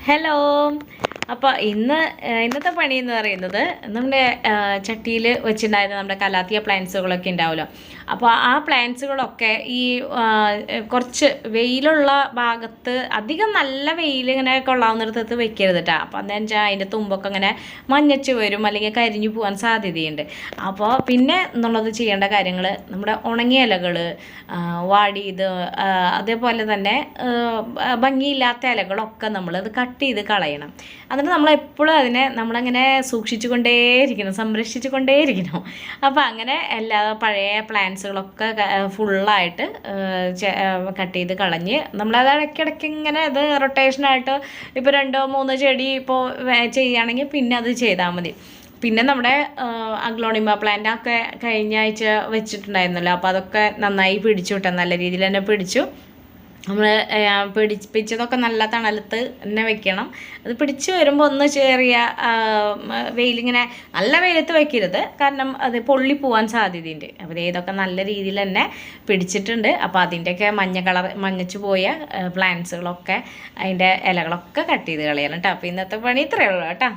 Hello. അപ്പോൾ ഇന്നത്തെ പണി എന്ന് പറയുന്നത് നമ്മുടെ ചട്ടിയിൽ വെച്ചിട്ടുണ്ടായിരുന്ന നമ്മുടെ കലാത്തിയ പ്ലാന്റ്സുകളൊക്കെ ഉണ്ടാവുമല്ലോ. അപ്പോൾ ആ പ്ലാന്റ്സുകളൊക്കെ ഈ കുറച്ച് വെയിലുള്ള ഭാഗത്ത്, അധികം നല്ല വെയിൽ ഇങ്ങനെ കൊള്ളാവുന്നിടത്ത് വെക്കരുത് കേട്ടോ. അപ്പോൾ എന്താ വെച്ചാൽ അതിൻ്റെ തുമ്പൊക്കെ ഇങ്ങനെ മഞ്ഞച്ച് വരും, അല്ലെങ്കിൽ കരിഞ്ഞു പോകാൻ സാധ്യതയുണ്ട്. അപ്പോൾ പിന്നെ എന്നുള്ളത് ചെയ്യേണ്ട കാര്യങ്ങൾ, നമ്മുടെ ഉണങ്ങിയ ഇലകൾ, വാടിയത്, അതേപോലെ തന്നെ ഭംഗിയില്ലാത്ത ഇലകളൊക്കെ നമ്മളത് കട്ട് ചെയ്ത് കളയണം. എന്നിട്ട് നമ്മളെപ്പോഴും അതിനെ നമ്മളങ്ങനെ സൂക്ഷിച്ചു കൊണ്ടേയിരിക്കണം, സംരക്ഷിച്ചു കൊണ്ടേയിരിക്കണം. അപ്പോൾ അങ്ങനെ എല്ലാ പഴയ പ്ലാന്റ്സുകളൊക്കെ ഫുള്ളായിട്ട് കട്ട് ചെയ്ത് കളഞ്ഞ് നമ്മളത് ഇടയ്ക്കിടയ്ക്ക് ഇങ്ങനെ ഇത് റൊട്ടേഷനായിട്ട് ഇപ്പോൾ 2-3 ചെടി ഇപ്പോൾ ചെയ്യുകയാണെങ്കിൽ പിന്നെ അത് ചെയ്താൽ മതി. പിന്നെ നമ്മുടെ അഗ്ലോണിമ പ്ലാന്റ് ഒക്കെ കഴിഞ്ഞ ആഴ്ച വെച്ചിട്ടുണ്ടായിരുന്നല്ലോ. അപ്പോൾ അതൊക്കെ നന്നായി പിടിച്ചു കിട്ടാൻ, നല്ല രീതിയിൽ തന്നെ പിടിച്ചു. നമ്മൾ പിടിച്ചതൊക്കെ നല്ല തണലത്ത് തന്നെ വെക്കണം. അത് പിടിച്ച് വരുമ്പോൾ ഒന്ന് ചെറിയ വെയിലിങ്ങനെ നല്ല വെയിലത്ത് വയ്ക്കരുത്, കാരണം അത് പൊള്ളിപ്പോവാൻ സാധ്യതയുണ്ട്. അപ്പോൾ ഇതൊക്കെ നല്ല രീതിയിൽ തന്നെ പിടിച്ചിട്ടുണ്ട്. അപ്പോൾ അതിൻ്റെയൊക്കെ മഞ്ഞച്ച് പോയ പ്ലാന്റ്സുകളൊക്കെ, അതിൻ്റെ ഇലകളൊക്കെ കട്ട് ചെയ്ത് കളയണം കേട്ടോ. അപ്പോൾ ഇന്നത്തെ പണി ഇത്രയേ ഉള്ളൂ കേട്ടോ.